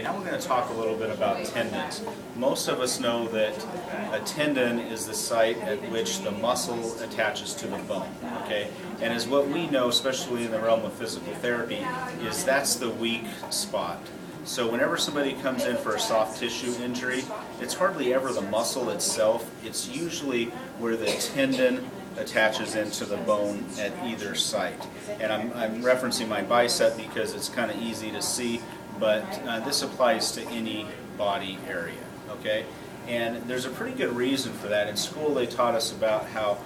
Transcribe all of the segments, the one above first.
Now we're going to talk a little bit about tendons. Most of us know that a tendon is the site at which the muscle attaches to the bone, okay? And as what we know, especially in the realm of physical therapy, is that's the weak spot. So whenever somebody comes in for a soft tissue injury, it's hardly ever the muscle itself. It's usually where the tendon attaches into the bone at either site. And I'm referencing my bicep because it's kind of easy to see, but this applies to any body area, okay? And there's a pretty good reason for that. In school they taught us about how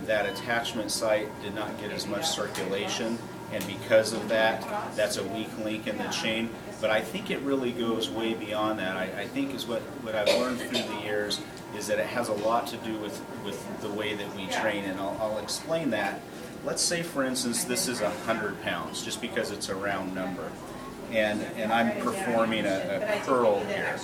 that attachment site did not get as much circulation, and because of that, that's a weak link in the chain. But I think it really goes way beyond that. I think is what I've learned through the years is that it has a lot to do with the way that we train, and I'll explain that. Let's say, for instance, this is 100 pounds, just because it's a round number. And I'm performing a curl here.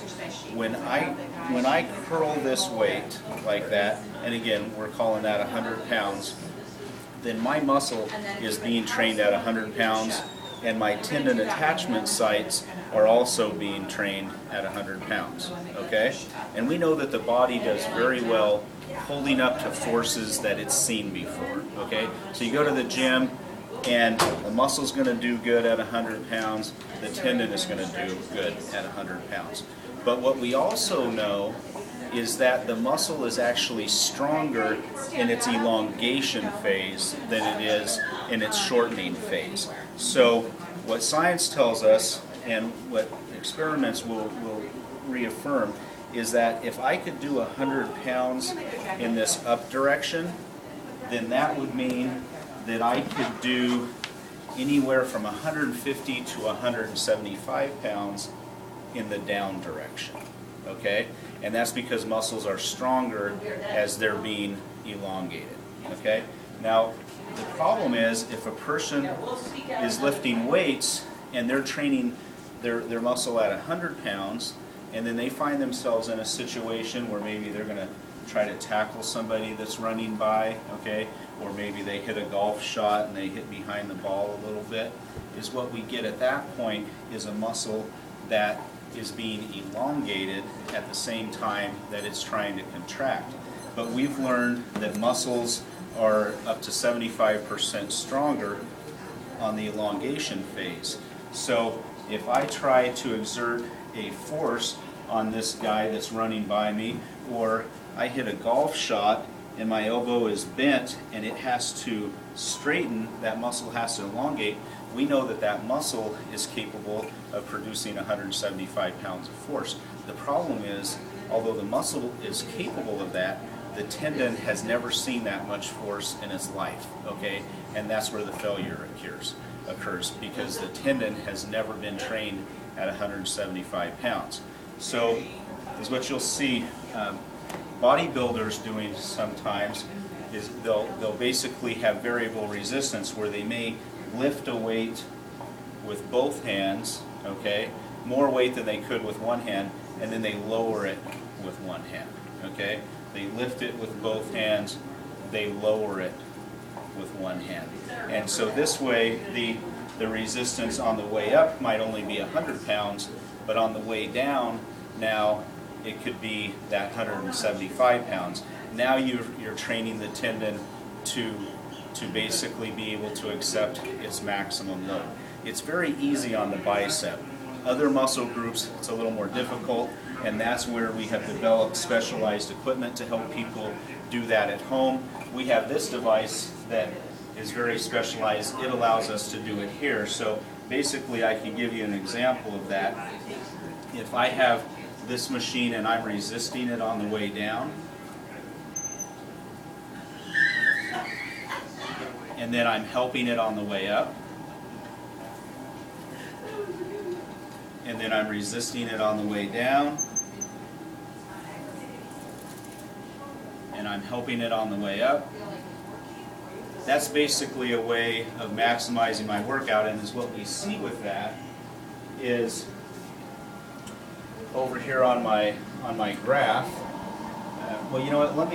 When I curl this weight like that, and again, we're calling that 100 pounds, then my muscle is being trained at 100 pounds, and my tendon attachment sites are also being trained at 100 pounds, okay? And we know that the body does very well holding up to forces that it's seen before, okay? So you go to the gym, and the muscle's going to do good at 100 pounds, the tendon is going to do good at 100 pounds. But what we also know is that the muscle is actually stronger in its elongation phase than it is in its shortening phase. So what science tells us, and what experiments will reaffirm, is that if I could do 100 pounds in this up direction, then that would mean that I could do anywhere from 150 to 175 pounds in the down direction, okay? And that's because muscles are stronger as they're being elongated, okay? Now, the problem is if a person is lifting weights and they're training their muscle at 100 pounds, and then they find themselves in a situation where maybe they're going to try to tackle somebody that's running by, okay, or maybe they hit a golf shot and they hit behind the ball a little bit, is what we get at that point is a muscle that is being elongated at the same time that it's trying to contract. But we've learned that muscles are up to 75% stronger on the elongation phase. So if I try to exert a force on this guy that's running by me, or I hit a golf shot and my elbow is bent and it has to straighten, that muscle has to elongate, we know that that muscle is capable of producing 175 pounds of force. The problem is, although the muscle is capable of that, the tendon has never seen that much force in its life, okay? And that's where the failure occurs because the tendon has never been trained at 175 pounds. So, is what you'll see bodybuilders doing sometimes is they'll basically have variable resistance where they may lift a weight with both hands, okay, more weight than they could with one hand, and then they lower it with one hand, okay? They lift it with both hands, they lower it with one hand. And so this way the resistance on the way up might only be 100 pounds, but on the way down now it could be that 175 pounds. Now you're training the tendon to basically be able to accept its maximum load. It's very easy on the bicep. Other muscle groups, it's a little more difficult, and that's where we have developed specialized equipment to help people do that at home. We have this device that is very specialized. It allows us to do it here. So basically I can give you an example of that. If I have this machine and I'm resisting it on the way down, and then I'm helping it on the way up, and then I'm resisting it on the way down, and I'm helping it on the way up. That's basically a way of maximizing my workout, and is what we see with that is over here on my graph. Well, you know what? Let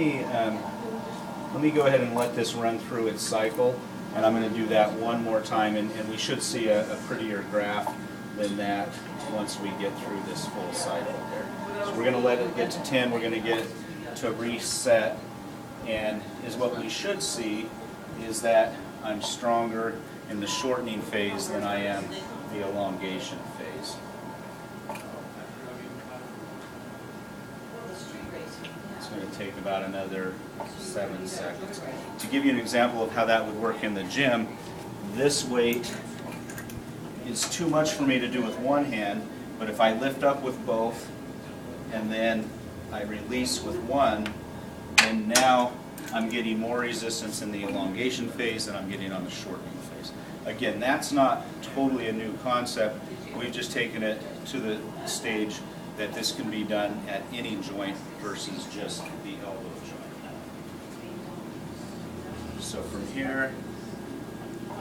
me go ahead and let this run through its cycle, and I'm going to do that one more time, and we should see a prettier graph than that once we get through this full cycle there. So we're going to let it get to 10, we're going to get it to reset, and what we should see is that I'm stronger in the shortening phase than I am the elongation phase. It's going to take about another 7 seconds. To give you an example of how that would work in the gym, this weight is too much for me to do with one hand, but if I lift up with both and then I release with one, then now I'm getting more resistance in the elongation phase than I'm getting on the shortening phase. Again, that's not totally a new concept. We've just taken it to the stage that this can be done at any joint versus just the elbow joint. So from here,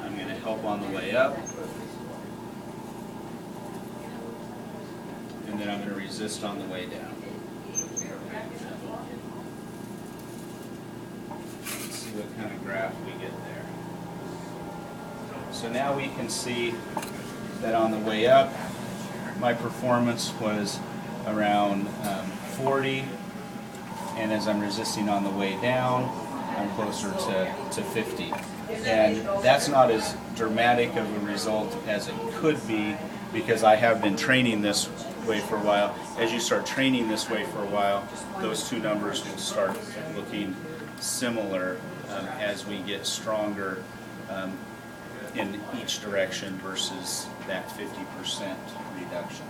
I'm going to help on the way up, and then I'm going to resist on the way down. Let's see what kind of graph we get there. So now we can see that on the way up, my performance was around 40, and as I'm resisting on the way down, I'm closer to 50. And that's not as dramatic of a result as it could be, because I have been training this way for a while. As you start training this way for a while, those two numbers will start looking similar as we get stronger in each direction versus that 50% reduction.